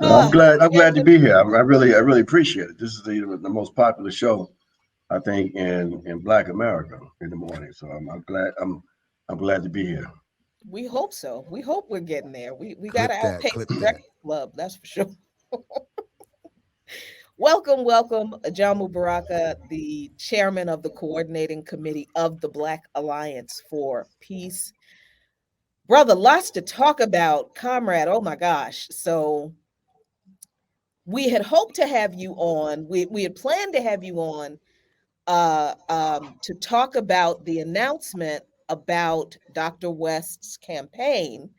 I'm glad to be here. I really appreciate it. This is the most popular show I think in Black America in the morning. So I'm glad to be here. We hope so. We hope we're getting there. We got to Clip that, outpace clip the that. Breakfast Club, that's for sure. Welcome, Ajamu Baraka, the chairman of the coordinating committee of the Black Alliance for Peace. Brother, lots to talk about, comrade. Oh my gosh. So we had hoped to have you on. We had planned to have you on to talk about the announcement about Dr. West's campaign.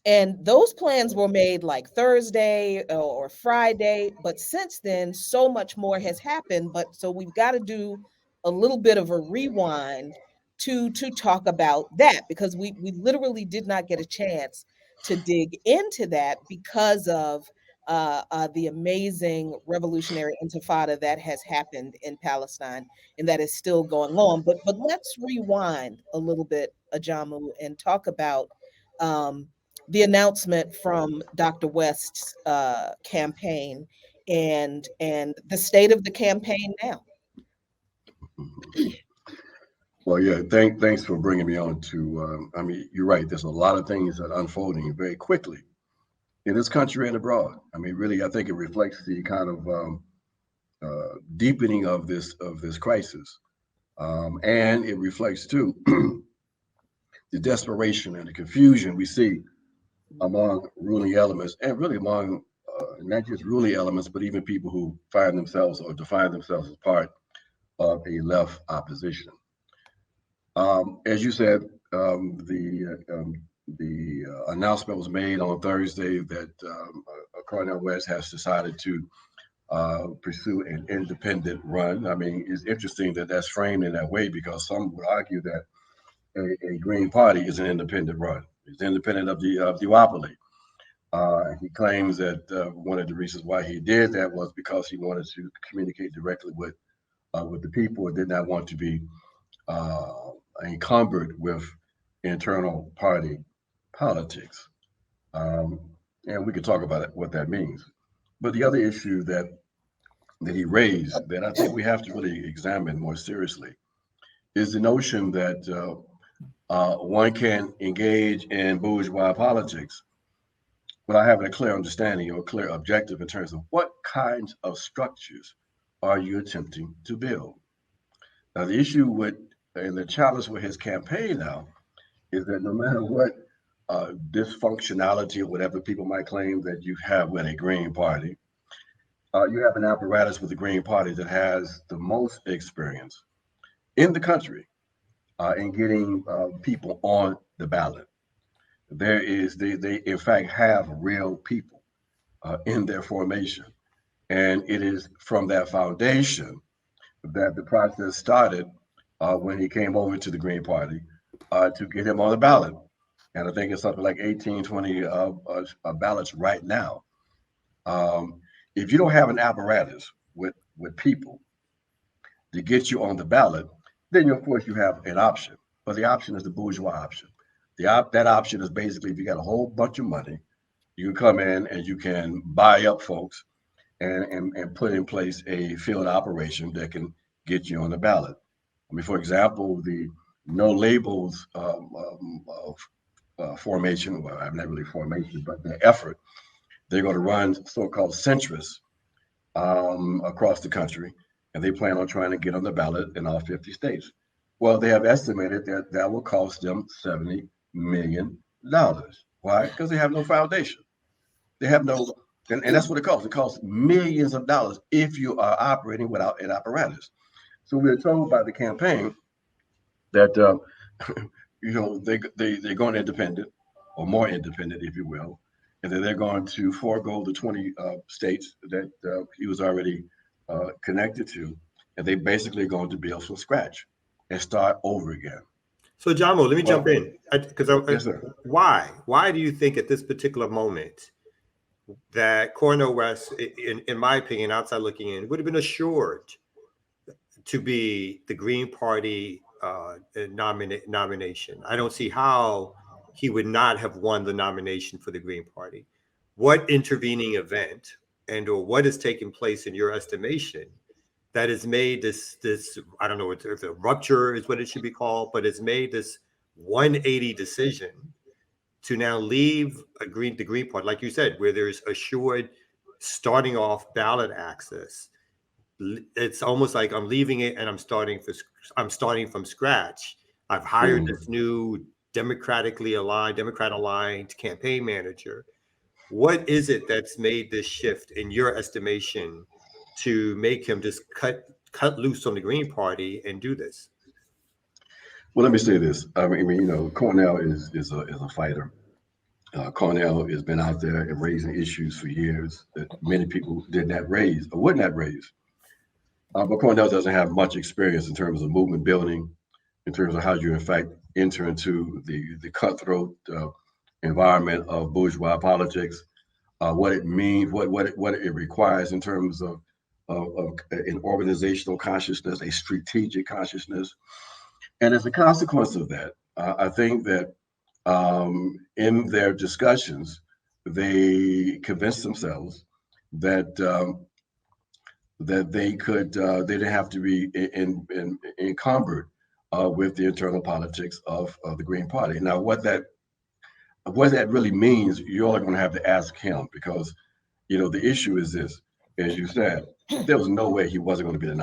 And those plans were made like Thursday or Friday, but since then, so much more has happened. But so we've got to do a little bit of a rewind to talk about that because we literally did not get a chance to dig into that because of the amazing revolutionary intifada that has happened in Palestine and that is still going on. But let's rewind a little bit, Ajamu, and talk about. The announcement from Dr. West's campaign and the state of the campaign now. Well, yeah, thanks for bringing me on to. I mean, you're right. There's a lot of things that are unfolding very quickly in this country and abroad. I mean, really, I think it reflects the kind of deepening of this crisis, and it reflects too the desperation and the confusion we see among ruling elements, and really among not just ruling elements, but even people who find themselves or define themselves as part of a left opposition. As you said, the announcement was made on Thursday that Cornel West has decided to pursue an independent run. I mean, it's interesting that that's framed in that way because some would argue that a Green Party is an independent run. It's independent of the duopoly. He claims that one of the reasons why he did that was because he wanted to communicate directly with the people and did not want to be uh, encumbered with internal party politics. Um, and we could talk about it, what that means. But the other issue that he raised that I think we have to really examine more seriously is the notion that one can engage in bourgeois politics without having a clear understanding or a clear objective in terms of what kinds of structures are you attempting to build. Now, the issue with and the challenge with his campaign now is that no matter what dysfunctionality or whatever people might claim that you have with a Green Party, you have an apparatus with the Green Party that has the most experience in the country in getting people on the ballot. They in fact have real people in their formation. And it is from that foundation that the process started when he came over to the Green Party to get him on the ballot. And I think it's something like 18, 20 ballots right now. Um, if you don't have an apparatus with people to get you on the ballot, then of course you have an option. But the option is the bourgeois option. That option is basically if you got a whole bunch of money, you can come in and you can buy up folks and put in place a field operation that can get you on the ballot. I mean, for example, the no labels formation, well, not really formation, but the effort, they're going to run so-called centrists across the country, and they plan on trying to get on the ballot in all 50 states. Well, they have estimated that that will cost them $70 million. Why? Because they have no foundation. They have no, and that's what it costs. It costs millions of dollars if you are operating without an apparatus. So we're told by the campaign that they're going independent or more independent, if you will, and that they're going to forego the 20 states that he was already connected to, and they basically going to build from scratch and start over again. So, Jamo, let me Well, jump in because yes, sir. why do you think at this particular moment that Cornel West, in my opinion, outside looking in, would have been assured to be the Green Party nomination? I don't see how he would not have won the nomination for the Green Party. What intervening event and or what has taken place in your estimation that has made this I don't know if a rupture is what it should be called, but it's made this 180 decision to now leave the Green Party, like you said, where there's assured starting off ballot access. It's almost like I'm leaving it and I'm starting from scratch. I've hired this new Democrat aligned campaign manager. What is it that's made this shift in your estimation to make him just cut loose on the Green Party and do this? Well, let me say this. I mean, Cornel is a fighter. Cornel has been out there and raising issues for years that many people did not raise or would not raise. But Cornel doesn't have much experience in terms of movement building, in terms of how you, in fact, enter into the cutthroat environment of bourgeois politics, what it means, what it requires in terms of an organizational consciousness, a strategic consciousness. And as a consequence of that, I think that in their discussions, they convinced themselves that that they didn't have to be encumbered with the internal politics of the Green Party. Now, what that really means, you all are going to have to ask him, because the issue is this: as you said, there was no way he wasn't going to be the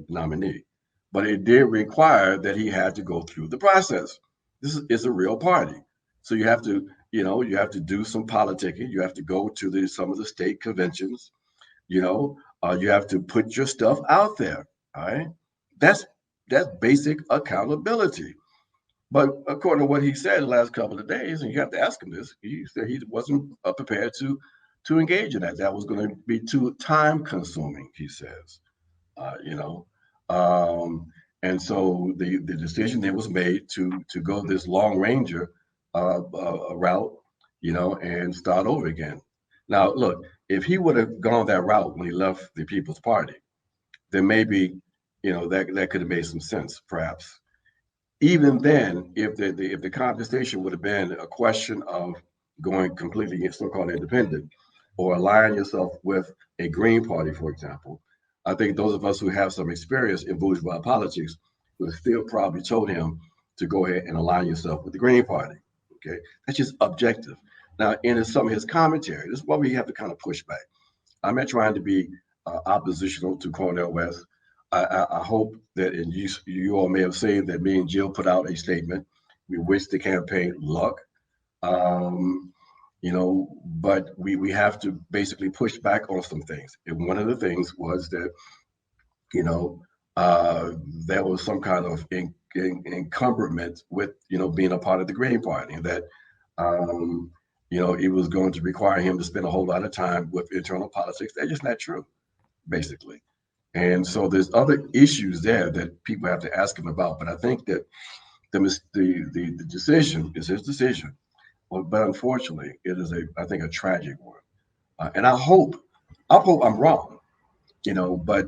nominee, but it did require that he had to go through the process. This is a real party, so you have to do some politicking. You have to go to some of the state conventions. You have to put your stuff out there. All right, that's basic accountability. But according to what he said the last couple of days, and you have to ask him this, he said he wasn't prepared to engage in that. That was going to be too time consuming, he says. Uh, you know, um, and so the decision that was made to go this long ranger route, and start over again. Now, look, if he would have gone that route when he left the People's Party, then maybe that could have made some sense, perhaps. Even then, if the conversation would have been a question of going completely so-called independent, or align yourself with a Green Party, for example, I think those of us who have some experience in bourgeois politics would have still probably told him to go ahead and align yourself with the Green Party. Okay, that's just objective. Now, in some of his commentary, this is why we have to kind of push back. I'm not trying to be oppositional to Cornel West. I hope that, and you all may have seen that me and Jill put out a statement. We wish the campaign luck, um, but we have to basically push back on some things. And one of the things was that you know there was some kind of encumberment with being a part of the Green Party, and that um, it was going to require him to spend a whole lot of time with internal politics. That's just not true, basically. And so there's other issues there that people have to ask him about. But I think that the decision is his decision. But unfortunately, it is I think a tragic one. And I hope I'm wrong. But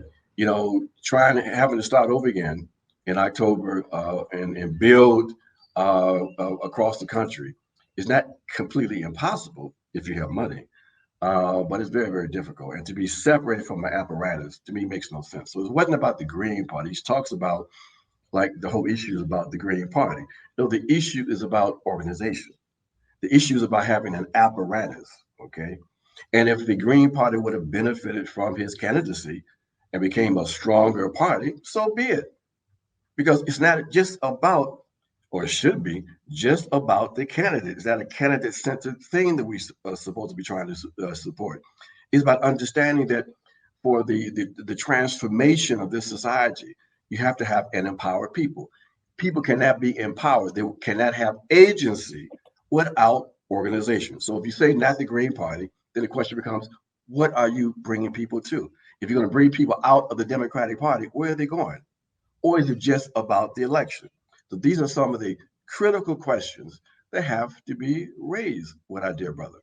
trying having to start over again in October and build across the country is not completely impossible if you have money. But it's very, very difficult. And to be separated from an apparatus, to me, makes no sense. So it wasn't about the Green Party. He talks about, like, the whole issue is about the Green Party. No, the issue is about organization. The issue is about having an apparatus, okay? And if the Green Party would have benefited from his candidacy and became a stronger party, so be it. Because it's not just about, or it should be, just about the candidate. Is that a candidate-centered thing that we are supposed to be trying to support? It's about understanding that for the transformation of this society, you have to have an empowered people. People cannot be empowered. They cannot have agency without organization. So if you say not the Green Party, then the question becomes, what are you bringing people to? If you're going to bring people out of the Democratic Party, where are they going? Or is it just about the election? So these are some of the critical questions that have to be raised with our dear brother.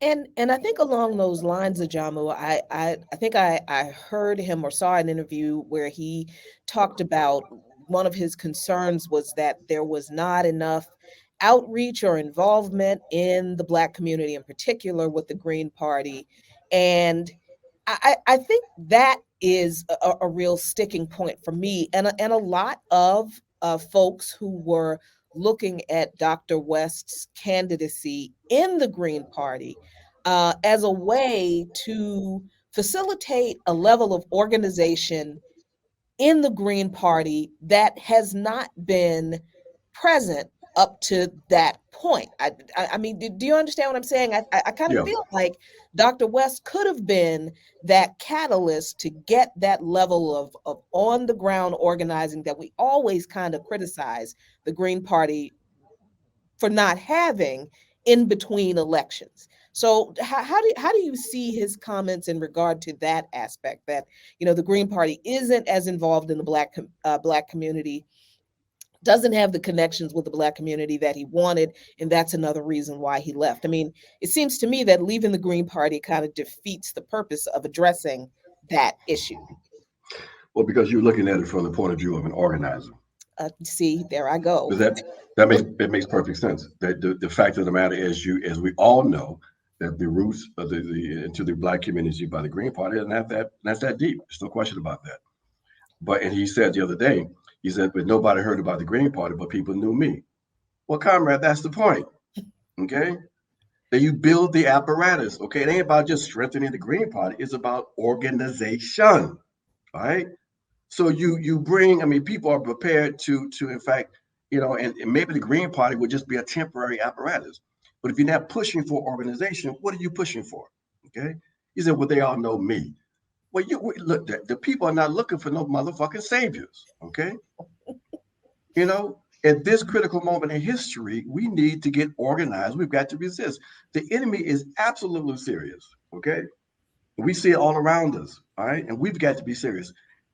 And I think along those lines, Ajamu, I think I heard him or saw an interview where he talked about one of his concerns was that there was not enough outreach or involvement in the Black community, in particular with the Green Party. And I think that is a real sticking point for me, and a lot of folks who were looking at Dr. West's candidacy in the Green Party as a way to facilitate a level of organization in the Green Party that has not been present up to that point. I mean, do you understand what I'm saying? I kind of Yeah. feel like Dr. West could have been that catalyst to get that level of on the ground organizing that we always kind of criticize the Green Party for not having in between elections. So how do you see his comments in regard to that aspect, that the Green Party isn't as involved in the Black community, doesn't have the connections with the Black community that he wanted, and that's another reason why he left? I mean, it seems to me that leaving the Green Party kind of defeats the purpose of addressing that issue. Well, because you're looking at it from the point of view of an organizer. See, there I go. But that makes perfect sense. That the fact of the matter is, as we all know, that the roots of the into the Black community by the Green Party isn't that's that deep. There's no question about that. And he said the other day, he said, but nobody heard about the Green Party, but people knew me. Well, comrade, that's the point. Okay. That you build the apparatus. Okay. It ain't about just strengthening the Green Party. It's about organization. All right. So you bring, I mean, people are prepared to in fact, and maybe the Green Party would just be a temporary apparatus. But if you're not pushing for organization, what are you pushing for? Okay. He said, well, they all know me. Well, look, the people are not looking for no motherfucking saviors. Okay. At this critical moment in history, we need to get organized. We've got to resist. The enemy is absolutely serious. Okay. We see it all around us. All right. And we've got to be serious.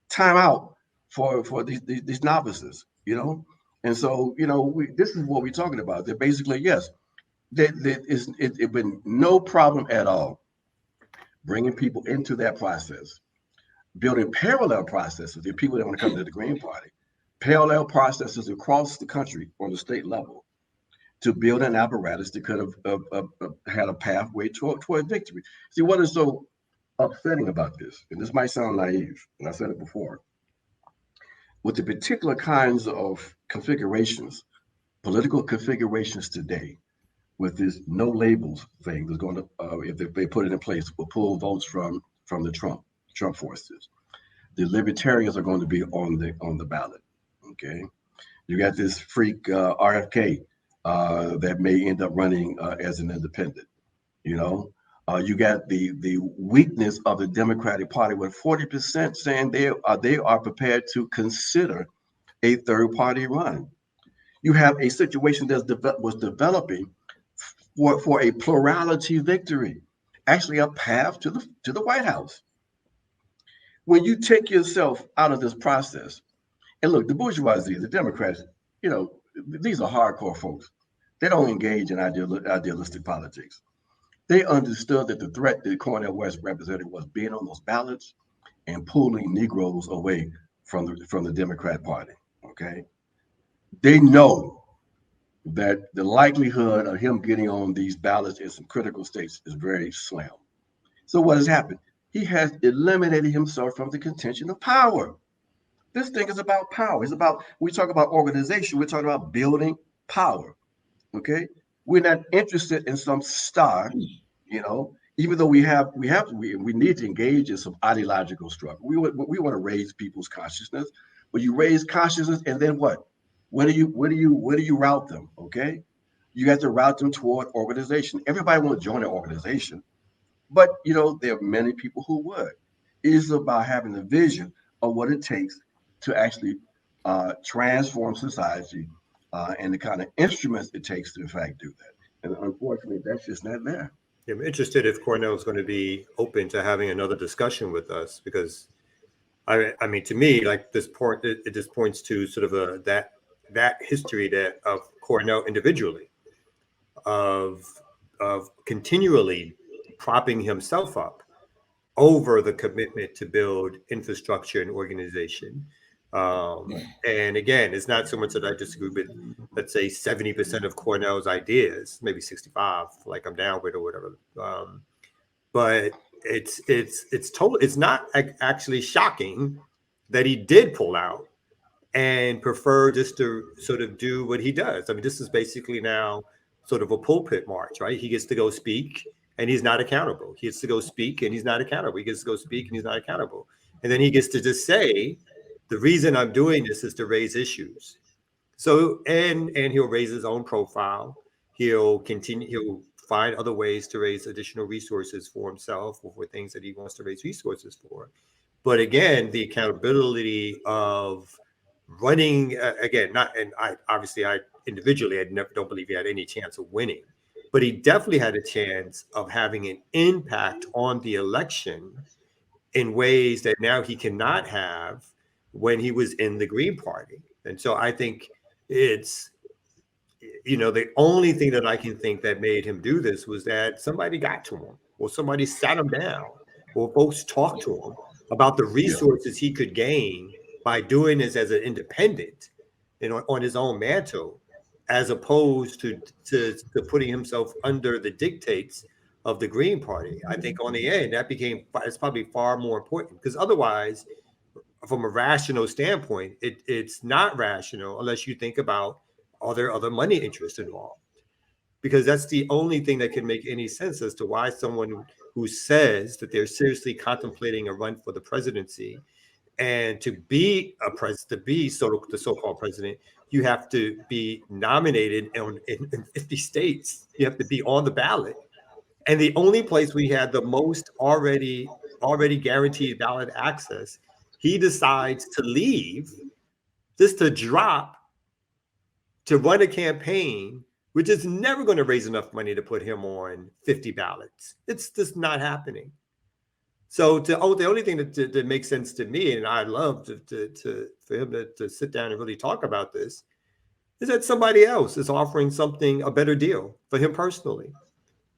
Time out for these novices, and so this is what we're talking about. That basically, yes, it been no problem at all bringing people into that process, building parallel processes. The people that want to come to the Green Party, parallel processes across the country on the state level to build an apparatus that could have had a pathway toward victory. See, what is so upsetting about this, and this might sound naive, and I said it before, with the particular kinds of configurations, political configurations today, with this no labels thing that's going to, if they put it in place, will pull votes from the Trump forces. The libertarians are going to be on the ballot. Okay, you got this freak RFK that may end up running as an independent. You got the weakness of the Democratic Party with 40% saying they are prepared to consider a third party run. You have a situation that was developing for a plurality victory, actually a path to the White House. When you take yourself out of this process, and look, the bourgeoisie, the Democrats, these are hardcore folks. They don't engage in idealistic politics. They understood that the threat that Cornel West represented was being on those ballots and pulling Negroes away from the Democrat Party. Okay, they know that the likelihood of him getting on these ballots in some critical states is very slim. So what has happened? He has eliminated himself from the contention of power. This thing is about power. It's about, we talk about organization, we're talking about building power. Okay, we're not interested in some star. Even though we need to engage in some ideological struggle. We want to raise people's consciousness. But you raise consciousness, and then what? Where do you route them? Okay, you have to route them toward organization. Everybody won't join an organization, but there are many people who would. It's about having a vision of what it takes to actually transform society and the kind of instruments it takes to in fact do that. And unfortunately, that's just not there. I'm interested if Cornel is going to be open to having another discussion with us, because I mean, to me, like this point, it just points to sort of that history of Cornel individually, of continually propping himself up over the commitment to build infrastructure and organization, And again, it's not so much that I disagree with, let's say, 70% of Cornell's ideas, maybe 65, like I'm down with or whatever. But it's not actually shocking that he did pull out and prefer just to sort of do what he does. I mean, this is basically now sort of a pulpit march, right? He gets to go speak and he's not accountable. He gets to go speak and he's not accountable. He gets to go speak and he's not accountable. And then he gets to just say, the reason I'm doing this is to raise issues. So, and he'll raise his own profile. He'll find other ways to raise additional resources for himself or for things that he wants to raise resources for. But again, the accountability of running again, not, and I individually don't believe he had any chance of winning, but he definitely had a chance of having an impact on the election in ways that now he cannot have when he was in the Green Party. And so I think it's, the only thing that I can think that made him do this was that somebody got to him, or somebody sat him down, or folks talked to him about the resources he could gain by doing this as an independent, on his own mantle, as opposed to putting himself under the dictates of the Green Party. I think on the end, it's probably far more important, because otherwise, from a rational standpoint, it's not rational unless you think about, are there other money interests involved? Because that's the only thing that can make any sense as to why someone who says that they're seriously contemplating a run for the presidency, and to be the so-called president, you have to be nominated in 50 states. You have to be on the ballot. And the only place we had the most already guaranteed ballot access, he decides to leave, just to drop, to run a campaign, which is never going to raise enough money to put him on 50 ballots. It's just not happening. So the only thing that makes sense to me, and I'd love for him to sit down and really talk about this, is that somebody else is offering a better deal for him personally.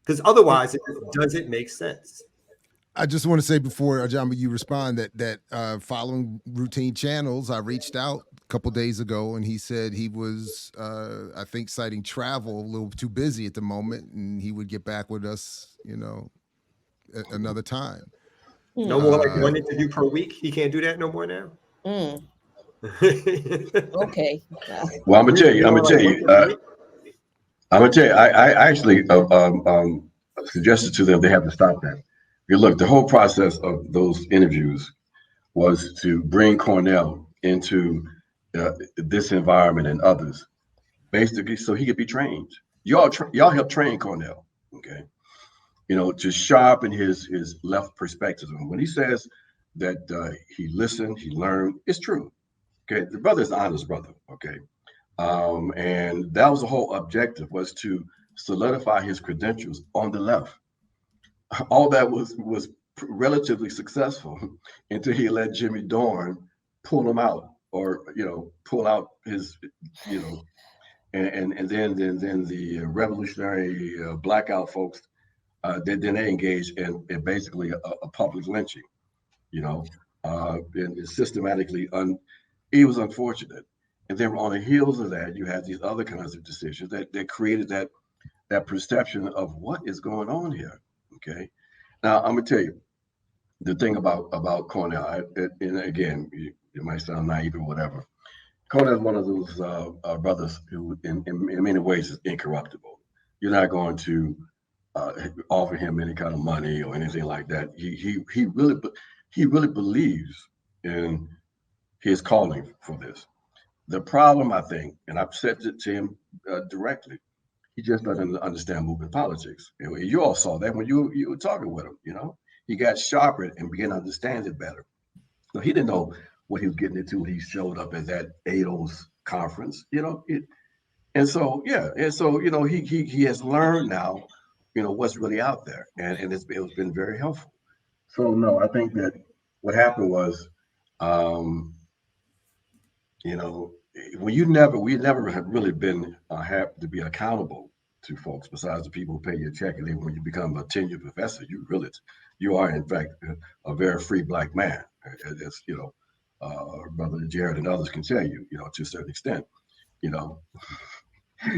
Because otherwise, it doesn't make sense. I just want to say before, Ajamu, you respond, that following routine channels, I reached out a couple days ago, and he said he was, I think, citing travel, a little too busy at the moment, and he would get back with us, another time. No more like one interview per week. He can't do that no more now. Okay. Well, I'm gonna tell you. I actually suggested to them they have to stop that. Because look, the whole process of those interviews was to bring Cornel into this environment and others, basically, so he could be trained. Y'all helped train Cornel, okay? To sharpen his left perspective. And when he says that he listened, he learned, it's true. Okay, the brother's an honest brother. Okay. And that was the whole objective, was to solidify his credentials on the left. All that was relatively successful until he let Jimmy Dorn pull him out, or pull out his, and then the revolutionary blackout folks, then they engaged in basically a public lynching, and systematically it was unfortunate. And then on the heels of that, you had these other kinds of decisions that created that perception of what is going on here. Okay. Now I'm gonna tell you the thing about Cornel. And again, it might sound naive or whatever. Cornel is one of those brothers who, in many ways, is incorruptible. You're not going to offer him any kind of money or anything like that. He really believes in his calling for this. The problem, I think, and I've said it to him directly, he just doesn't understand movement politics. You all saw that when you were talking with him. He got sharper and began to understand it better. So he didn't know what he was getting into when he showed up at that ADOS conference. He has learned now, what's really out there, and it's been very helpful. So no, I think that what happened was, we never have really been happy to be accountable to folks besides the people who pay your check. And then when you become a tenured professor, you are in fact a very free black man. It's Brother Jared and others can tell you, to a certain extent, you know.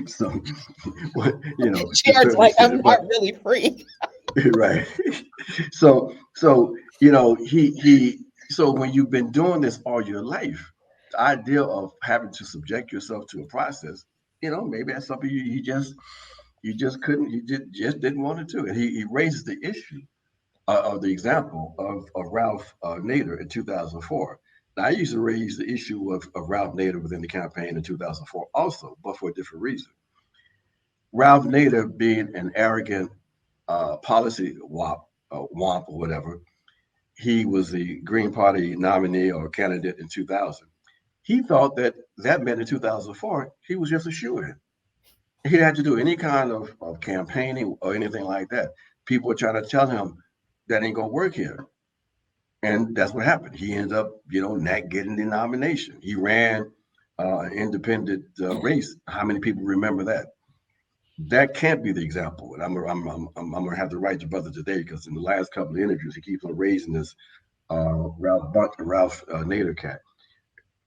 So, to a Jared's certain like, I'm extent, not but really free. right. So so when you've been doing this all your life, the idea of having to subject yourself to a process, maybe that's something you just couldn't, you just didn't want to do. And he raises the issue of the example of Ralph Nader in 2004. Now, I used to raise the issue of Ralph Nader within the campaign in 2004 also, but for a different reason. Ralph Nader being an arrogant policy womp or whatever, he was the Green Party nominee or candidate in 2000. He thought that meant in 2004 he was just a shoo-in. He didn't have to do any kind of campaigning or anything like that. People were trying to tell him that ain't gonna work here. And that's what happened. He ended up, not getting the nomination. He ran an independent race. How many people remember that? That can't be the example. And I'm gonna have to write your brother today because in the last couple of interviews he keeps on raising this Ralph Nader cat.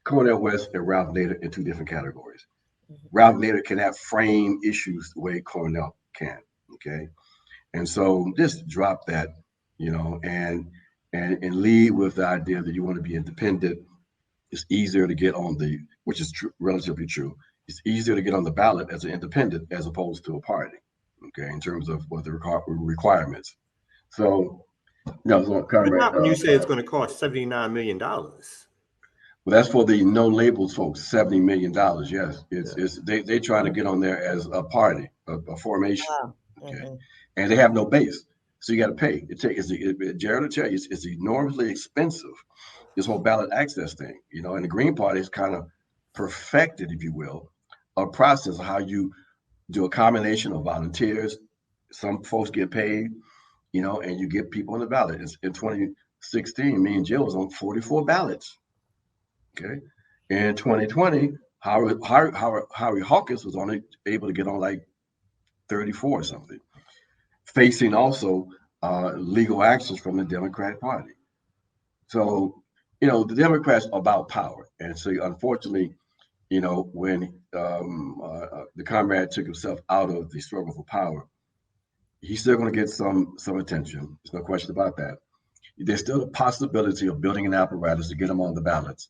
Cornel West and Ralph Nader in two different categories. Ralph Nader cannot frame issues the way Cornel can. Okay, and so just drop that, and lead with the idea that you want to be independent. It's easier to get on which is relatively true. It's easier to get on the ballot as an independent as opposed to a party. Okay, in terms of what the requirements. So, no, But not when you say it's going to cost $79 million. Well, that's for the no labels folks. $70 million. Yes, it's they trying to get on there as a party, a formation. Wow. Okay, and they have no base, so you got to pay. Jared will tell you, it's enormously expensive. This whole ballot access thing, and the Green Party is kind of perfected, if you will, a process of how you do a combination of volunteers. Some folks get paid, and you get people on the ballot. In 2016, me and Jill was on 44 ballots. Okay. In 2020, Howie Hawkins was only able to get on like 34 or something, facing also legal actions from the Democratic Party. So, the Democrats are about power. And so, unfortunately, when the comrade took himself out of the struggle for power, he's still going to get some attention. There's no question about that. There's still a possibility of building an apparatus to get him on the ballots,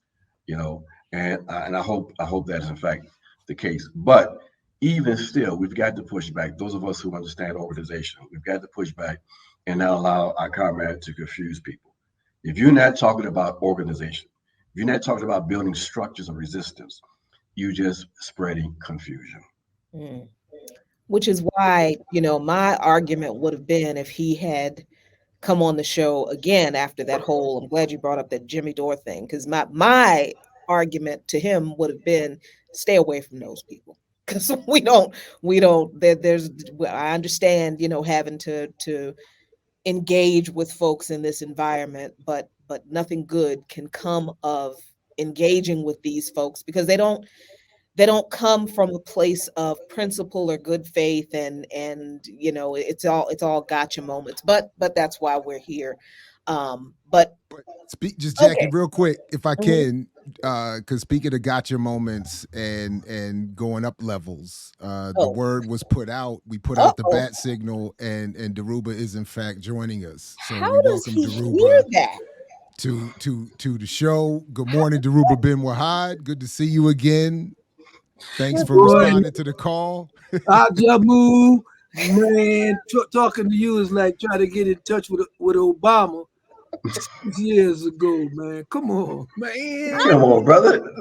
and I hope that is in fact the case. But even still, we've got to push back. Those of us who understand organization, we've got to push back and not allow our comrade to confuse people. If you're not talking about organization, if you're not talking about building structures of resistance, you're just spreading confusion. Which is why, my argument would have been if he had come on the show again after that whole, I'm glad you brought up that Jimmy Dore thing, because my argument to him would have been stay away from those people. Because I understand, having to engage with folks in this environment, but nothing good can come of engaging with these folks because they don't come from a place of principle or good faith, and it's all gotcha moments, but that's why we're here. But just Jackie, okay. real quick, if I can, because speaking of gotcha moments and going up levels, the word was put out. We put out the bat signal, and Dhoruba is in fact joining us. So how we does welcome he Dhoruba hear that? to the show. Good morning, Dhoruba bin Wahad. Good to see you again. Thanks for responding to the call. Ajamu, man, talking to you is like trying to get in touch with Obama 6 years ago, man. Come on, man. Come on, brother.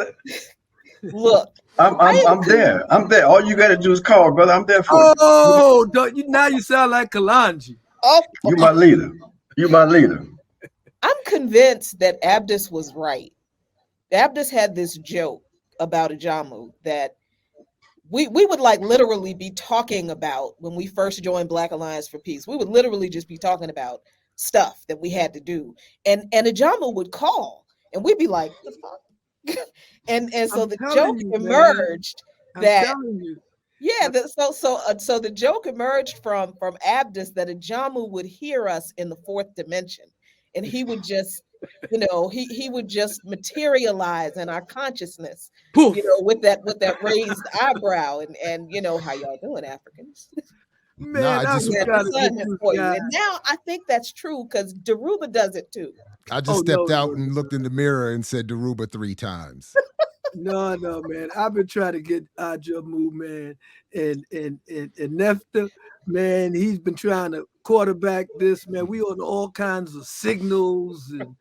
Look, I'm there. I'm there. All you got to do is call, brother. I'm there for you. Oh, now you sound like Kalanji. You my leader. You my leader. I'm convinced that Abdus was right. Abdus had this joke about Ajamu that we would like literally be talking about when we first joined Black Alliance for Peace. We would literally just be talking about stuff that we had to do. And Ajamu would call and we'd be like, the fuck? and so the joke emerged that so the joke emerged from Abdus that Ajamu would hear us in the fourth dimension and he would just You know, he would just materialize in our consciousness, Poof. you know, with that raised eyebrow and you know, how y'all doing, Africans? Nah, Man, I I've just been Had the trying to get sun this for you. guy. And now I think that's true because Dhoruba does it too. I just Oh, stepped no, out no, and looked in the mirror and said Dhoruba 3 times. no, man. I've been trying to get Ajamu, man, and Nefta, man. He's been trying to quarterback this, man. We on all kinds of signals and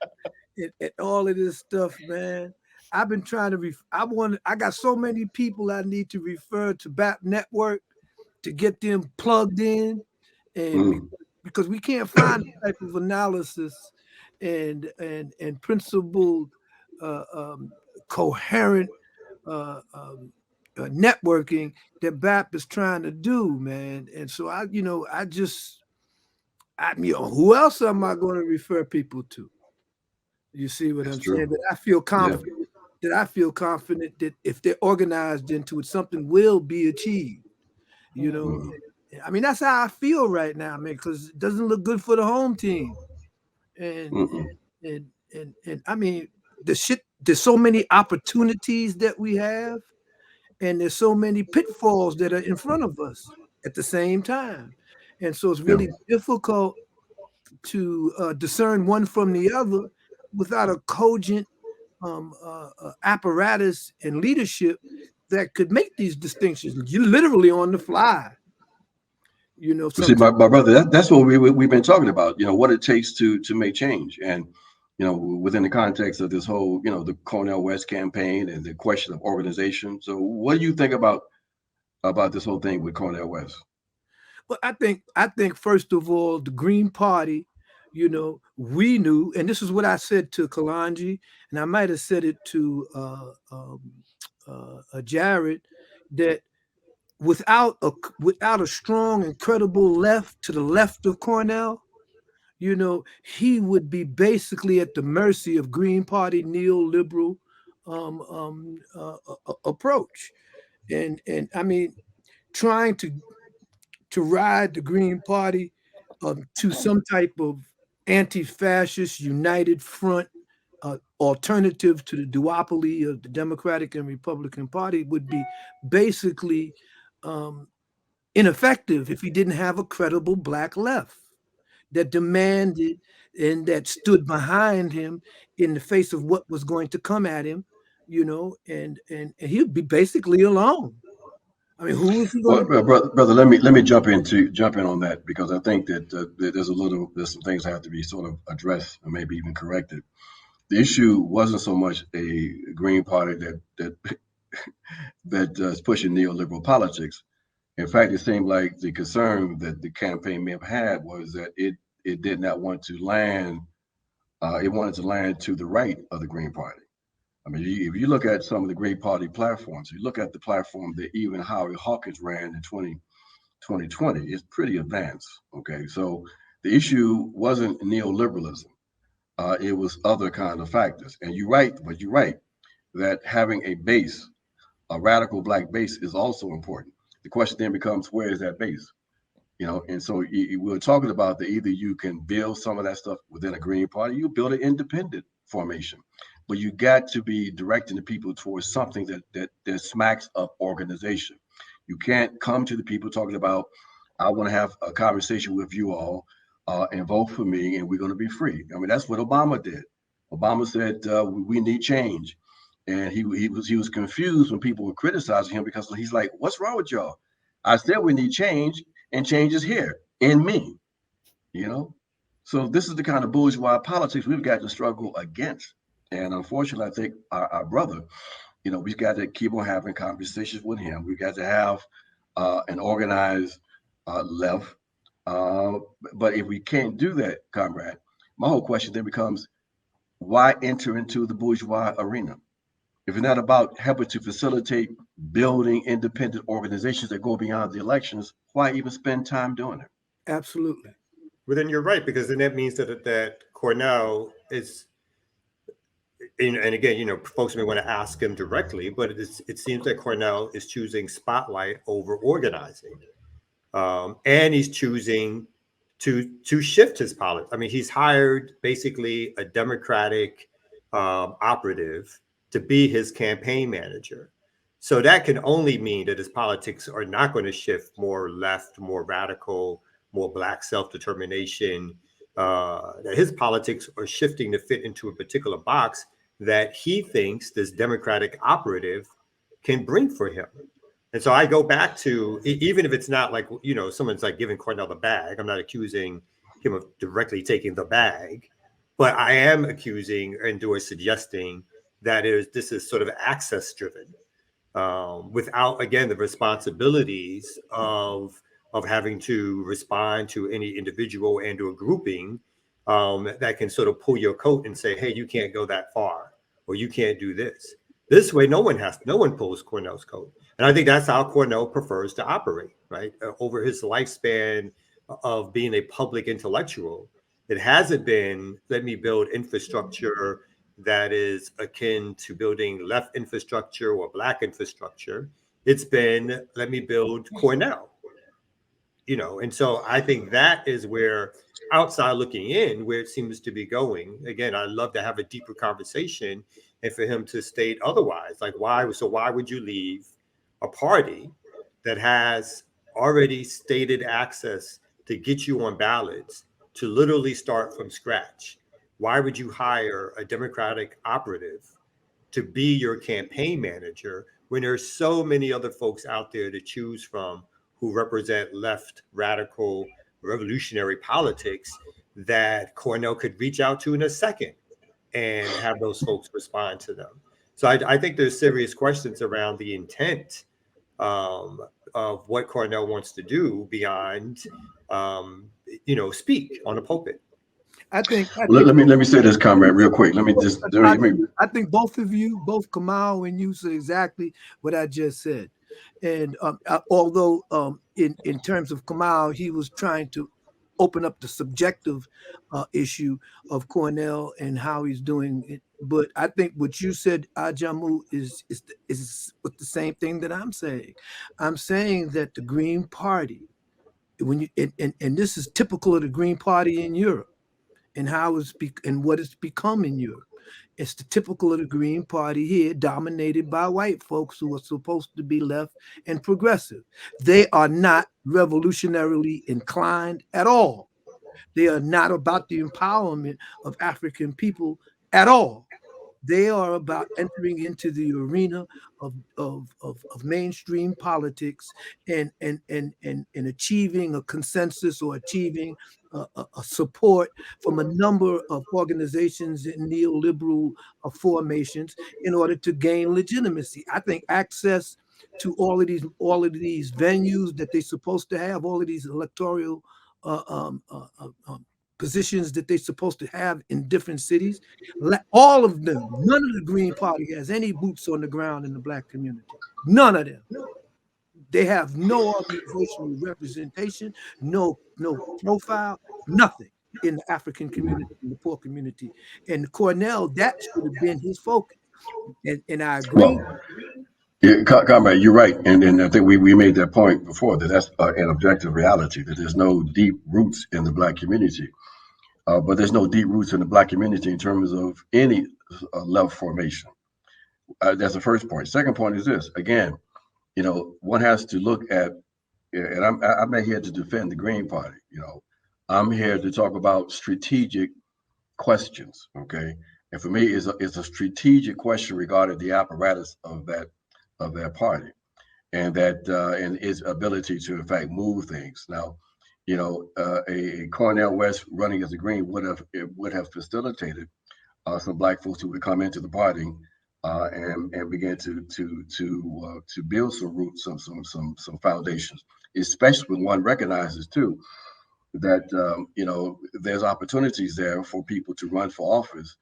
all of this stuff, man. I've been trying to. I got so many people I need to refer to BAP Network to get them plugged in, and Mm. because we can't find the type of analysis and principled, coherent uh, um, networking that BAP is trying to do, man. And so who else am I going to refer people to? You see what That's I'm saying? true. That I feel Yeah. confident. That I feel confident that if they're organized into it, something will be achieved. You know, Mhm. I mean that's how I feel right now, man. Because it doesn't look good for the home team, and Mm-mm. and I mean the shit. There's so many opportunities that we have, and there's so many pitfalls that are in front of us at the same time, and so it's Yeah. really difficult to discern one from the other without a cogent apparatus and leadership that could make these distinctions. You're literally on the fly, you know. Well, see, Sometimes, my brother, that's what we've been talking about. You know, what it takes to make change, and you know, within the context of this whole, you know, the Cornel West campaign and the question of organization. So, what do you think about this whole thing with Cornel West? but I think first of all, the Green Party, you know, we knew, and this is what I said to Kalanji, and I might have said it to Jared, that without a strong and credible left to the left of Cornell, you know, he would be basically at the mercy of Green Party neoliberal approach, and I mean, trying to ride the Green Party to some type of anti-fascist united front alternative to the duopoly of the Democratic and Republican Party would be basically um, ineffective if he didn't have a credible black left that demanded and that stood behind him in the face of what was going to come at him, you know, and he'd be basically alone. I mean, who is he going Well, to? brother, let me jump in on that because I think that there's some things that have to be sort of addressed or maybe even corrected. The issue wasn't so much a Green Party that is pushing neoliberal politics. In fact, it seemed like the concern that the campaign may have had was that it did not want to land. It wanted to land to the right of the Green Party. I mean, if you look at some of the Green Party platforms, you look at the platform that even Howard Hawkins ran in 2020, it's pretty advanced. Okay, so the issue wasn't neoliberalism; it was other kind of factors. And you're right that having a base, a radical black base, is also important. The question then becomes, where is that base? You know, and so we're talking about that either you can build some of that stuff within a Green Party, you build an independent formation, but you got to be directing the people towards something that smacks of organization. You can't come to the people talking about, I want to have a conversation with you all and vote for me, and we're going to be free. I mean, that's what Obama did. Obama said we need change, and he was confused when people were criticizing him because he's like, "What's wrong with y'all? I said we need change, and change is here in me." You know, so this is the kind of bourgeois politics we've got to struggle against. And unfortunately, I think our brother, you know, we've got to keep on having conversations with him. We've got to have an organized left. Uh, but if we can't do that, comrade, my whole question then becomes, why enter into the bourgeois arena? If it's not about helping to facilitate building independent organizations that go beyond the elections, why even spend time doing it? Absolutely. Well, then you're right, because then that means that Cornell is, and again, folks may want to ask him directly, but it seems that Cornell is choosing spotlight over organizing, and he's choosing to shift his politics. I mean, he's hired basically a Democratic operative to be his campaign manager. So that can only mean that his politics are not going to shift more left, more radical, more Black self-determination. That his politics are shifting to fit into a particular box that he thinks this Democratic operative can bring for him. And so I go back to, even if it's not like, someone's like giving Cornel the bag, I'm not accusing him of directly taking the bag, but I am accusing or suggesting that this is sort of access driven, without, again, the responsibilities of having to respond to any individual and or grouping that can sort of pull your coat and say, hey, you can't go that far, or you can't do this. This way, no one pulls Cornel's coat. And I think that's how Cornel prefers to operate, right? Over his lifespan of being a public intellectual, it hasn't been, let me build infrastructure that is akin to building left infrastructure or Black infrastructure. It's been, let me build Cornel, and so I think that is where, outside looking in, where it seems to be going. Again, I'd love to have a deeper conversation, and for him to state otherwise, like why would you leave a party that has already stated access to get you on ballots to literally start from scratch? Why would you hire a Democratic operative to be your campaign manager when there's so many other folks out there to choose from who represent left, radical, revolutionary politics that Cornel could reach out to in a second and have those folks respond to them? So I think there's serious questions around the intent of what Cornel wants to do beyond, speak on the pulpit. Let me say this, comrade, real quick. I think both of you, both Kamal and you, said exactly what I just said. And although in terms of Kamal, he was trying to open up the subjective issue of Cornel and how he's doing it, but I think what you said, Ajamu, is the same thing that I'm saying. I'm saying that the Green Party, when you and this is typical of the Green Party in Europe, and what it's become in Europe. It's the typical of the Green Party here, dominated by white folks who are supposed to be left and progressive. They are not revolutionarily inclined at all. They are not about the empowerment of African people at all. They are about entering into the arena of mainstream politics and achieving a consensus or achieving a support from a number of organizations and neoliberal formations in order to gain legitimacy. I think access to all of these venues that they're supposed to have, all of these electoral positions that they're supposed to have in different cities, all of them, none of the Green Party has any boots on the ground in the Black community. None of them. They have no organizational representation, no profile, nothing in the African community, in the poor community. And Cornel, that should have been his focus. And I agree. Well, yeah, comrade, you're right, and I think we made that point before, that's an objective reality, that there's no deep roots in the Black community. But there's no deep roots in the Black community in terms of any left formation. That's the first point. Second point is this. Again, one has to look at, and I'm not here to defend the Green Party. I'm here to talk about strategic questions. Okay, and for me, it's a strategic question regarding the apparatus of that party, and and its ability to in fact move things. Now, a Cornel West running as a Green would have facilitated some Black folks who would come into the party and begin to build some roots, some foundations. Especially when one recognizes too that there's opportunities there for people to run for office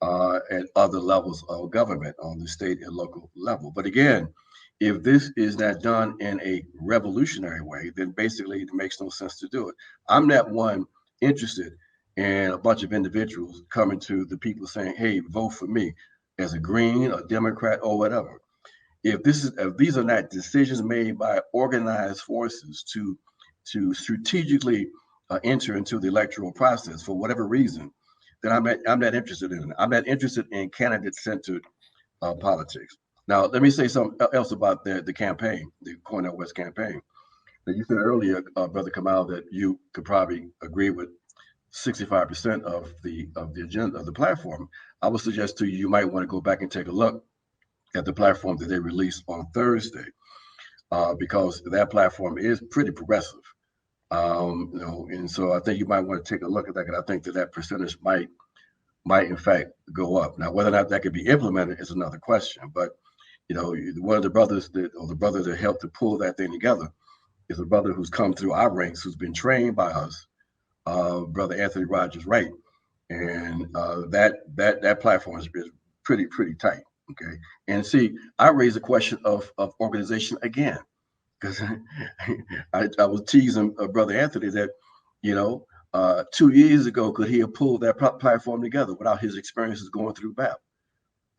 at other levels of government on the state and local level. But again, if this is not done in a revolutionary way, then basically it makes no sense to do it. I'm not one interested in a bunch of individuals coming to the people saying, hey, vote for me as a Green, a Democrat, or whatever. If these are not decisions made by organized forces to strategically enter into the electoral process for whatever reason, then I'm not interested in it. I'm not interested in candidate-centered politics. Now, let me say something else about the campaign, the Cornel West campaign. Now, you said earlier, Brother Kamal, that you could probably agree with 65% of the agenda of the platform. I would suggest to you, you might want to go back and take a look at the platform that they released on Thursday, because that platform is pretty progressive. And so I think you might want to take a look at that, because I think that percentage might in fact go up. Now, whether or not that could be implemented is another question. But one of the brothers that helped to pull that thing together is a brother who's come through our ranks, who's been trained by us, Brother Anthony Rogers Wright, and that platform is pretty tight. Okay, and see, I raise a question of organization again, because I was teasing Brother Anthony that 2 years ago, could he have pulled that platform together without his experiences going through BAP?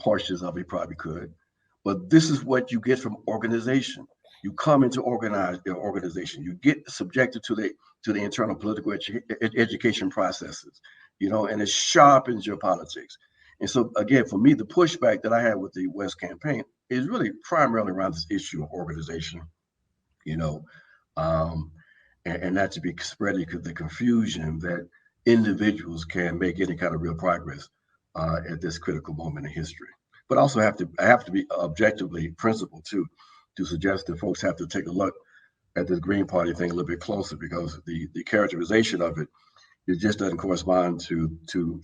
Portions of it probably could, but this is what you get from organization. You come into organization, you get subjected to the internal political education processes, and it sharpens your politics. And so again, for me, the pushback that I had with the West campaign is really primarily around this issue of organization, um, and not to be spreading the confusion that individuals can make any kind of real progress at this critical moment in history. But also I have to be objectively principled too, to suggest that folks have to take a look at this Green Party thing a little bit closer, because the characterization of it just doesn't correspond to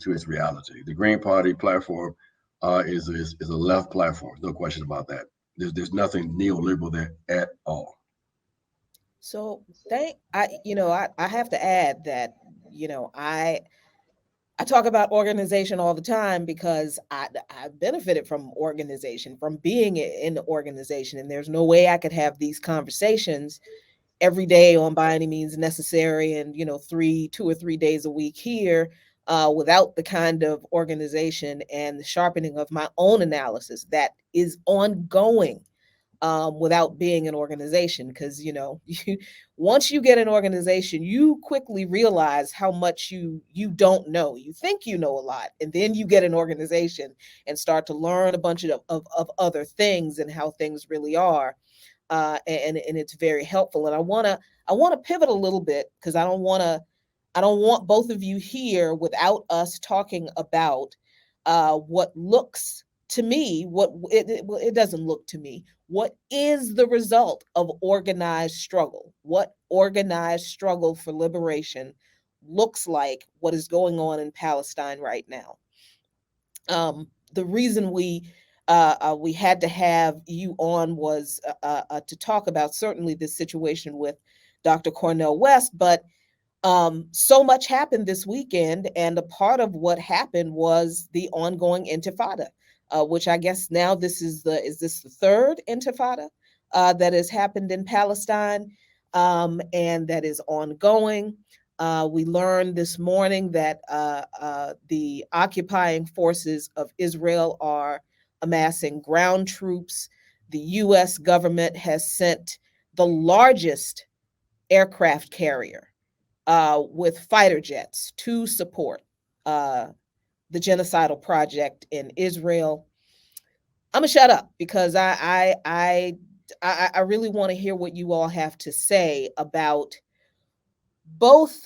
its reality. The Green Party platform is a left platform, no question about that. There's nothing neoliberal there at all. So I have to add that, I talk about organization all the time because I benefited from organization, from being in the organization. And there's no way I could have these conversations every day on By Any Means Necessary and, 2 or 3 days a week here without the kind of organization and the sharpening of my own analysis that is ongoing. Without being an organization, because once you get an organization, you quickly realize how much you don't know. You think you know a lot, and then you get an organization and start to learn a bunch of other things and how things really are, and it's very helpful. And I want to pivot a little bit, because I don't want both of you here without us talking about what looks to me, it doesn't look to me, what is the result of organized struggle? What organized struggle for liberation looks like, what is going on in Palestine right now. The reason we had to have you on was to talk about certainly this situation with Dr. Cornel West, but so much happened this weekend, and a part of what happened was the ongoing intifada, which I guess now is this the third intifada that has happened in Palestine, and that is ongoing. We learned this morning that the occupying forces of Israel are amassing ground troops. The U.S. government has sent the largest aircraft carrier with fighter jets to support the genocidal project in Israel. I'm gonna shut up, because I really want to hear what you all have to say about both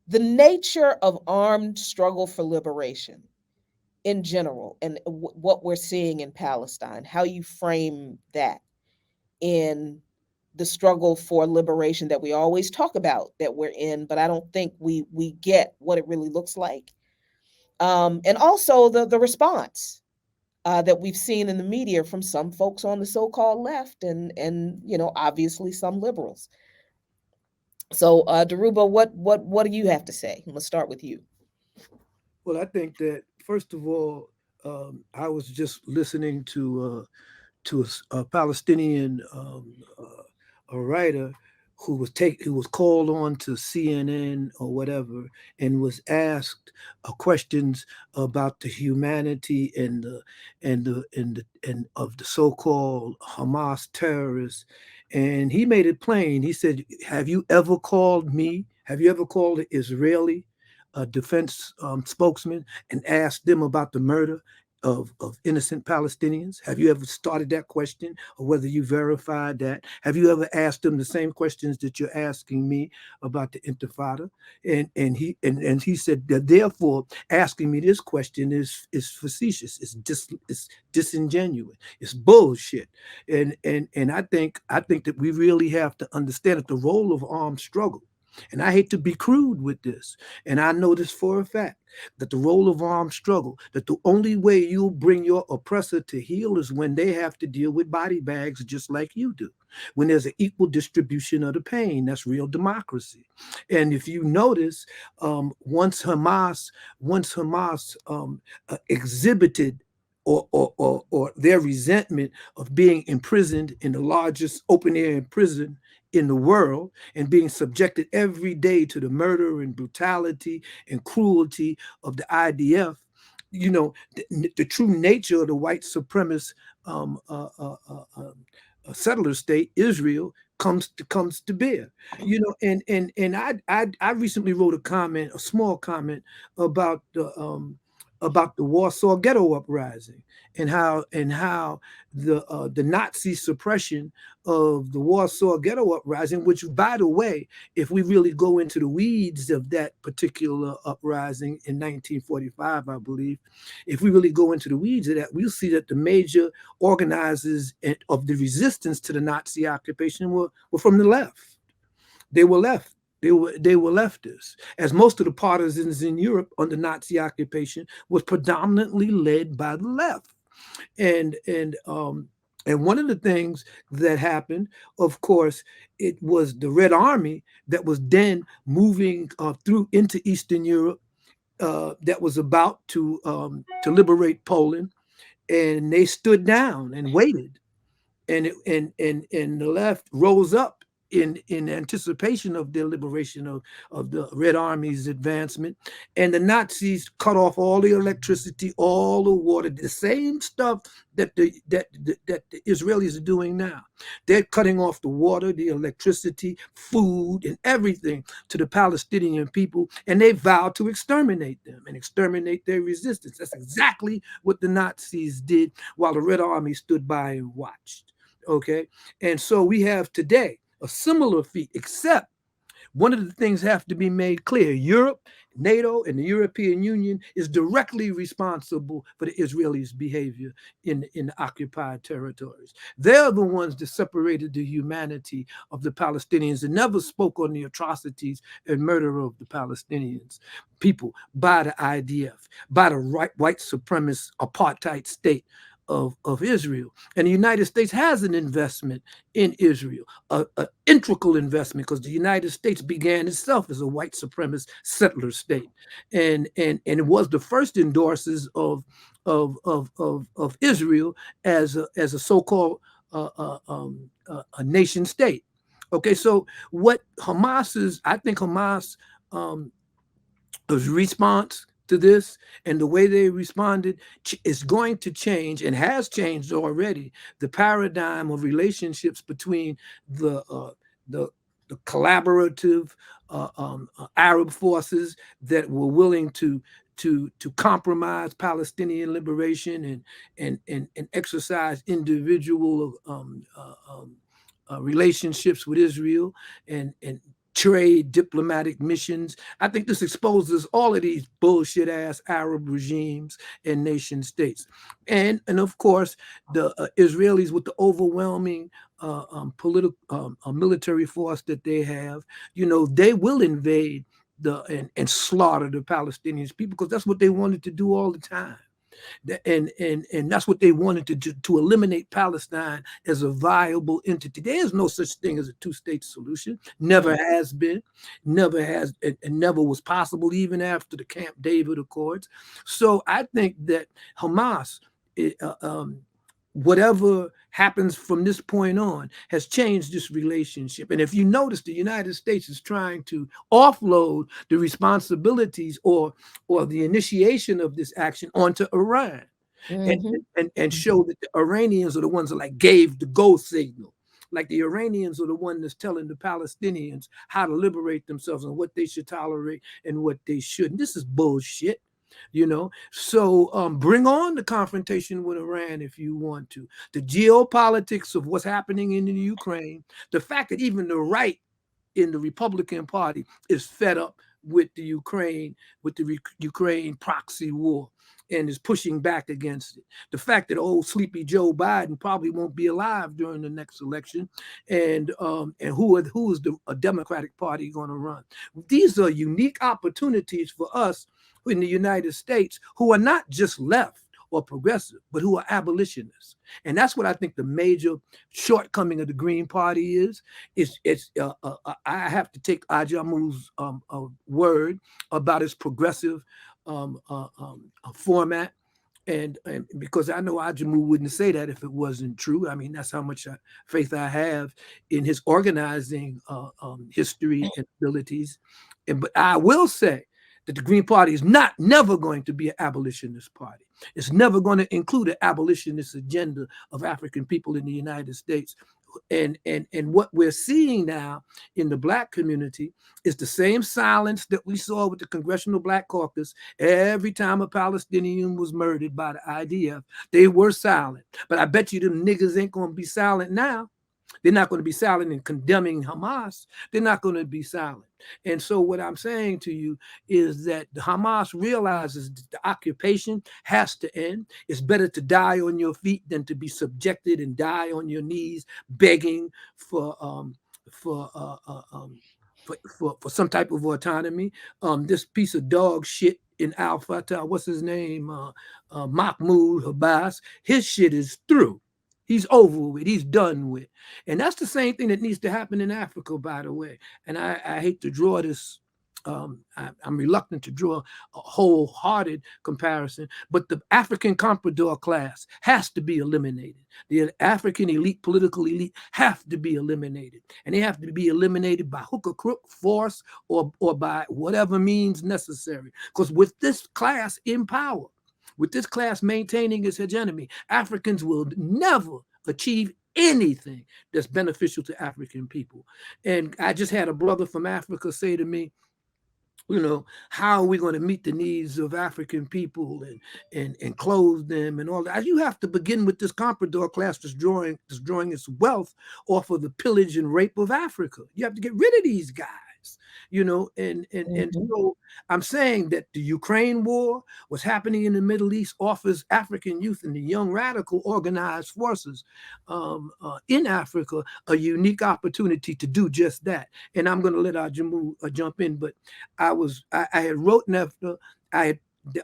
the nature of armed struggle for liberation in general and what we're seeing in Palestine, how you frame that in the struggle for liberation that we always talk about that we're in, but I don't think we get what it really looks like. And also the response that we've seen in the media from some folks on the so-called left and obviously some liberals. So Dhoruba, what do you have to say? Let's start with you. Well, I think that first of all, I was just listening to a Palestinian a writer who was called on to CNN or whatever and was asked questions about the humanity and of the so-called Hamas terrorists, and he made it plain. He said, "Have you ever called me Have you ever called an Israeli defense spokesman and asked them about the murder of innocent Palestinians? Have you ever started that question, or whether you verified that? Have you ever asked them the same questions that you're asking me about the Intifada? And he said that, therefore asking me this question is facetious, it's disingenuous, it's bullshit. And I think that we really have to understand that the role of armed struggle, and I hate to be crude with this, and I know this for a fact, that the role of armed struggle, that the only way you'll bring your oppressor to heel is when they have to deal with body bags just like you do. When there's an equal distribution of the pain, that's real democracy. And if you notice, once Hamas exhibited or their resentment of being imprisoned in the largest open air prison in the world and being subjected every day to the murder and brutality and cruelty of the IDF, you know, the true nature of the white supremacist settler state, Israel, comes to bear. You know, and I recently wrote a small comment about the Warsaw Ghetto uprising and how the Nazi suppression of the Warsaw Ghetto uprising, which, by the way, if we really go into the weeds of that particular uprising in 1945, I believe, if we really go into the weeds of that, we'll see that the major organizers of the resistance to the Nazi occupation were from the left. They were left. They were leftists, as most of the partisans in Europe under Nazi occupation was predominantly led by the left. And one of the things that happened, of course, it was the Red Army that was then moving through into Eastern Europe, that was about to liberate Poland, and they stood down and waited, and the left rose up in anticipation of their liberation of the Red Army's advancement. And the Nazis cut off all the electricity, all the water, the same stuff that the Israelis are doing now. They're cutting off the water, the electricity, food, and everything to the Palestinian people, and they vowed to exterminate them and exterminate their resistance. That's exactly what the Nazis did while the Red Army stood by and watched. Okay, and so we have today a similar feat, except one of the things have to be made clear. Europe, NATO, and the European Union is directly responsible for the Israelis' behavior in the occupied territories. They're the ones that separated the humanity of the Palestinians and never spoke on the atrocities and murder of the Palestinians people by the IDF, by the white supremacist apartheid state of Israel. And the United States has an investment in Israel, an integral investment, because the United States began itself as a white supremacist settler state, and it was the first endorsers of Israel as a so-called a nation state. Okay, so what Hamas is, I think Hamas response to this and the way they responded is going to change, and has changed already, the paradigm of relationships between the collaborative Arab forces that were willing to compromise Palestinian liberation and exercise individual relationships with Israel and trade, diplomatic missions. I think this exposes all of these bullshit ass Arab regimes and nation states. And of course, the Israelis, with the overwhelming political military force that they have, you know, they will invade and slaughter the Palestinian people, because that's what they wanted to do all the time. And that's what they wanted to do, to eliminate Palestine as a viable entity. There is no such thing as a two-state solution. Never has been, never has, and never was possible even after the Camp David Accords. So I think that Hamas, whatever happens from this point on, has changed this relationship. And if you notice, the United States is trying to offload the responsibilities or the initiation of this action onto Iran, and show that the Iranians are the ones that like gave the go signal. like the Iranians are the one that's telling the Palestinians how to liberate themselves and what they should tolerate and what they shouldn't. This is bullshit. So bring on the confrontation with Iran if you want to. The geopolitics of what's happening in the Ukraine, the fact that even the right in the Republican Party is fed up with the Ukraine proxy war and is pushing back against it. The fact that old sleepy Joe Biden probably won't be alive during the next election, and who is a Democratic Party going to run? These are unique opportunities for us in the United States who are not just left or progressive, but who are abolitionists. And that's what I think the major shortcoming of the Green Party is. I have to take Ajamu's word about its progressive format. And because I know Ajamu wouldn't say that if it wasn't true. I mean, that's how much faith I have in his organizing history and abilities. But I will say that the Green Party is never going to be an abolitionist party. It's never going to include an abolitionist agenda of African people in the United States. And what we're seeing now in the Black community is the same silence that we saw with the Congressional Black Caucus. Every time a Palestinian was murdered by the IDF, they were silent. But I bet you them niggas ain't going to be silent now. They're not going to be silent in condemning Hamas. They're not going to be silent. And so what I'm saying to you is that Hamas realizes that the occupation has to end. It's better to die on your feet than to be subjected and die on your knees begging for some type of autonomy. This piece of dog shit in Al Fatah, what's his name? Mahmoud Abbas, his shit is through. He's over with. He's done with. And that's the same thing that needs to happen in Africa, by the way. And I hate to draw this. I'm reluctant to draw a wholehearted comparison, but the African comprador class has to be eliminated. The African elite, political elite, have to be eliminated. And they have to be eliminated by hook or crook, force, or by whatever means necessary. Because with this class in power, with this class maintaining its hegemony, Africans will never achieve anything that's beneficial to African people. And I just had a brother from Africa say to me, how are we going to meet the needs of African people and clothe them and all that? You have to begin with this comprador class that's drawing its wealth off of the pillage and rape of Africa. You have to get rid of these guys. And so I'm saying that the Ukraine war, what's happening in the Middle East, offers African youth and the young radical organized forces in Africa a unique opportunity to do just that. And I'm going to let Ajamu jump in, but I had wrote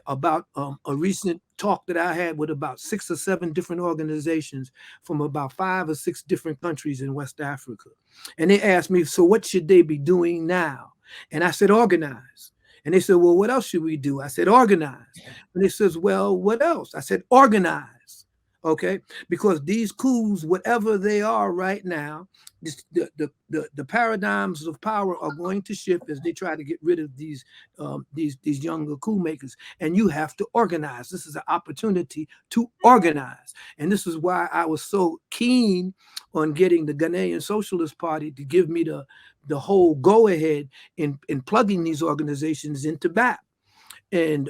about a recent talk that I had with about 6 or 7 different organizations from about 5 or 6 different countries in West Africa. And they asked me, so what should they be doing now? And I said, organize. And they said, well, what else should we do? I said, organize. And they says, well, what else? I said, organize. Okay, because these coups, whatever they are right now, the paradigms of power are going to shift as they try to get rid of these younger coup makers. And you have to organize. This is an opportunity to organize. And this is why I was so keen on getting the Ghanaian Socialist Party to give me the whole go ahead in plugging these organizations into BAP. And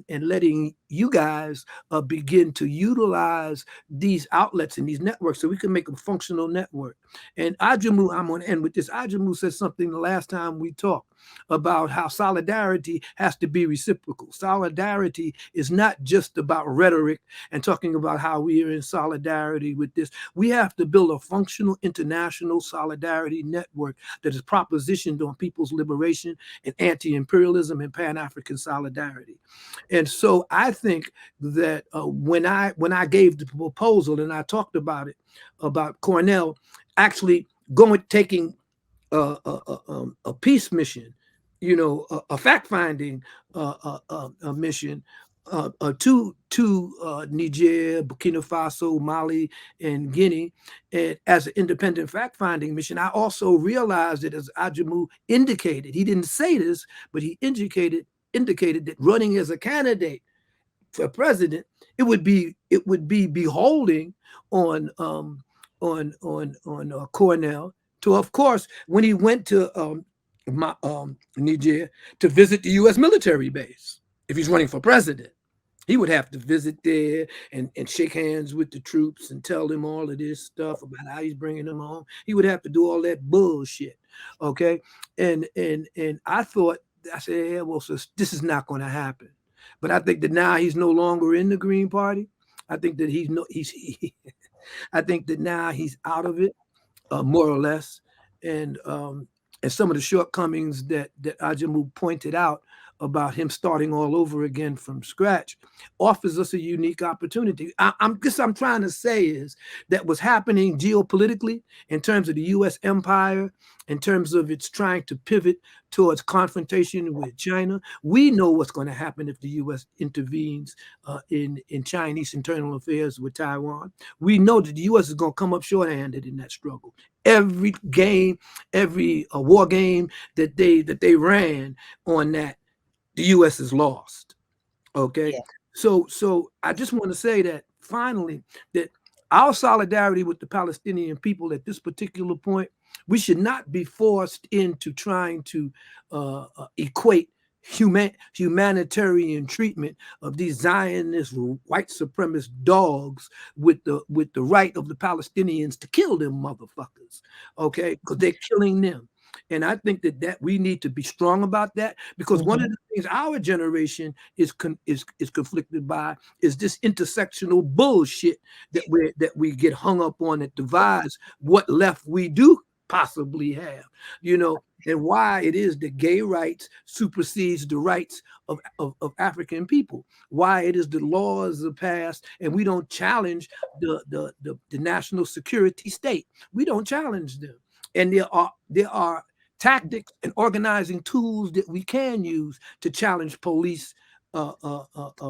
letting you guys begin to utilize these outlets and these networks so we can make a functional network. And Ajamu, I'm going to end with this. Ajamu said something the last time we talked about how solidarity has to be reciprocal. Solidarity is not just about rhetoric and talking about how we are in solidarity with this. We have to build a functional international solidarity network that is propositioned on people's liberation and anti-imperialism and pan-African solidarity. And so I think that when I gave the proposal and I talked about it, about Cornel actually taking a peace mission, a fact-finding mission to Niger, Burkina Faso, Mali, and Guinea, and as an independent fact-finding mission, I also realized that, as Ajamu indicated, he didn't say this, but he indicated that running as a candidate for president, it would be beholding on Cornel. To, of course, when he went to Niger to visit the U.S. military base, if he's running for president, he would have to visit there and shake hands with the troops and tell them all of this stuff about how he's bringing them home. He would have to do all that bullshit, okay? And I thought, I said, yeah, well, so this is not going to happen. But I think that now he's no longer in the Green Party. I think that I think that now he's out of it, more or less. And some of the shortcomings that Ajamu pointed out about him starting all over again from scratch offers us a unique opportunity. I'm trying to say is that what's happening geopolitically in terms of the U.S. empire, in terms of its trying to pivot towards confrontation with China, we know what's going to happen if the U.S. intervenes in Chinese internal affairs with Taiwan. We know that the U.S. is going to come up short-handed in that struggle. Every game, every war game that they ran on that, the U.S. is lost. Okay, yeah. So I just want to say that finally, that our solidarity with the Palestinian people at this particular point, we should not be forced into trying to equate humanitarian treatment of these Zionist white supremacist dogs with the right of the Palestinians to kill them motherfuckers. Okay, because they're killing them. And I think that we need to be strong about that, because one of the things our generation is conflicted by is this intersectional bullshit that we get hung up on that divides what left we do possibly have, and why it is that gay rights supersedes the rights of African people, why it is the laws are passed and we don't challenge the national security state. We don't challenge them. And there are tactics and organizing tools that we can use to challenge police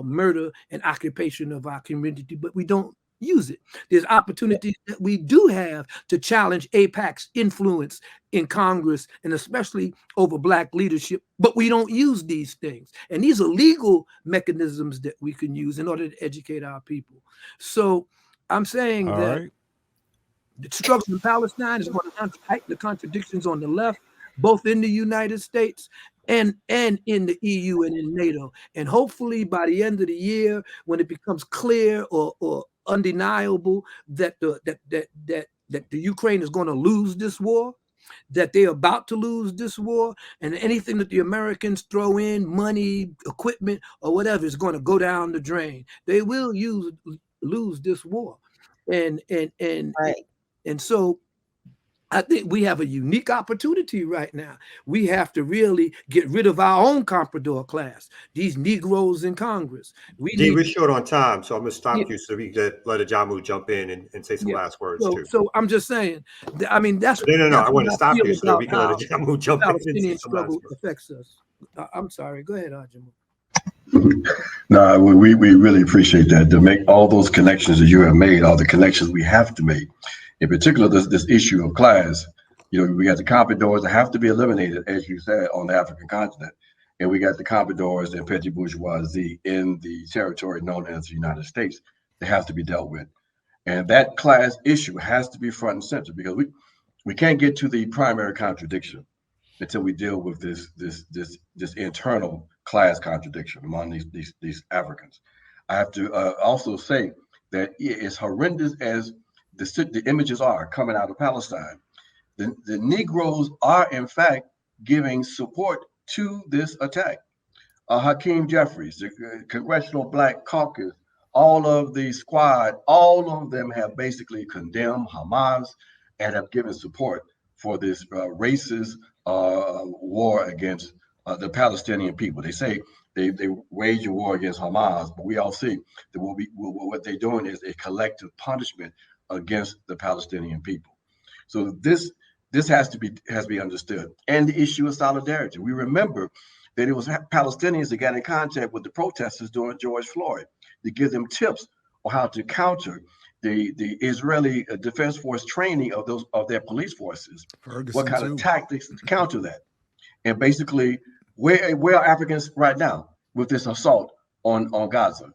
murder and occupation of our community, but we don't use it. There's opportunities that we do have to challenge AIPAC's influence in Congress and especially over Black leadership, but we don't use these things. And these are legal mechanisms that we can use in order to educate our people. So I'm saying that the struggle in Palestine is going to heighten the contradictions on the left, both in the United States and in the EU and in NATO. And hopefully by the end of the year, when it becomes clear or undeniable that the Ukraine is going to lose this war, that they're about to lose this war, and anything that the Americans throw in, money, equipment, or whatever, is going to go down the drain. They will lose this war. And so I think we have a unique opportunity right now. We have to really get rid of our own comprador class, these Negroes in Congress. We're short on time, so I'm going to stop you so we can let Ajamu jump in and say some last words too. So I'm just saying, I mean, that's no. I want to stop you so we can let Ajamu jump in. Palestinian struggle affects us. I'm sorry. Go ahead, Ajamu. No, we really appreciate that. To make all those connections that you have made, all the connections we have to make. In particular, this issue of class, we got the compradors that have to be eliminated, as you said, on the African continent. And we got the compradors and petty bourgeoisie in the territory known as the United States that have to be dealt with. And that class issue has to be front and center, because we can't get to the primary contradiction until we deal with this internal class contradiction among these Africans. I have to also say that as horrendous as the images are coming out of Palestine, the Negroes are in fact giving support to this attack. Hakeem Jeffries, the Congressional Black Caucus, all of the squad, all of them have basically condemned Hamas and have given support for this racist war against the Palestinian people. They say they wage a war against Hamas, but we all see that what they're doing is a collective punishment against the Palestinian people. So this has to be understood. And the issue of solidarity. We remember that it was Palestinians that got in contact with the protesters during George Floyd to give them tips on how to counter the Israeli Defense Force training of their police forces. Ferguson what kind of tactics to counter that? And basically, where are Africans right now with this assault on Gaza?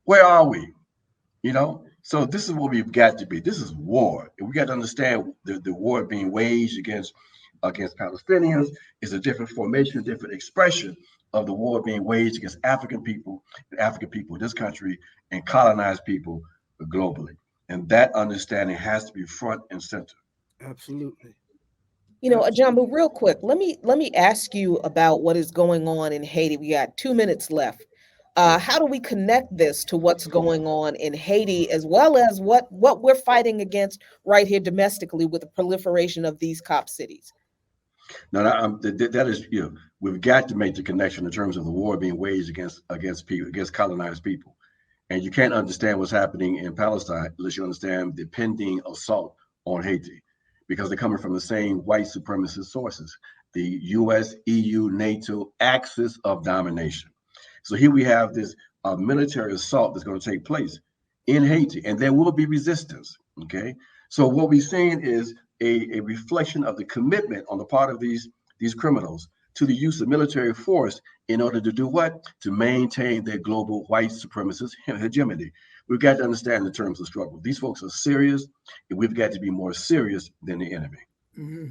Where are we? So this is what we've got to be. This is war. And we got to understand the war being waged against Palestinians is a different formation, a different expression of the war being waged against African people in this country and colonized people globally. And that understanding has to be front and center. Absolutely. Ajamu, real quick, let me ask you about what is going on in Haiti. We got 2 minutes left. How do we connect this to what's going on in Haiti, as well as what we're fighting against right here domestically with the proliferation of these cop cities? Now, that is, we've got to make the connection in terms of the war being waged against people, against colonized people. And you can't understand what's happening in Palestine unless you understand the pending assault on Haiti, because they're coming from the same white supremacist sources, the US, EU, NATO axis of domination. So here we have this military assault that's going to take place in Haiti, and there will be resistance. Okay, so what we're seeing is a reflection of the commitment on the part of these criminals to the use of military force in order to do what? To maintain their global white supremacist hegemony. We've got to understand the terms of struggle. These folks are serious, and we've got to be more serious than the enemy. Mm-hmm.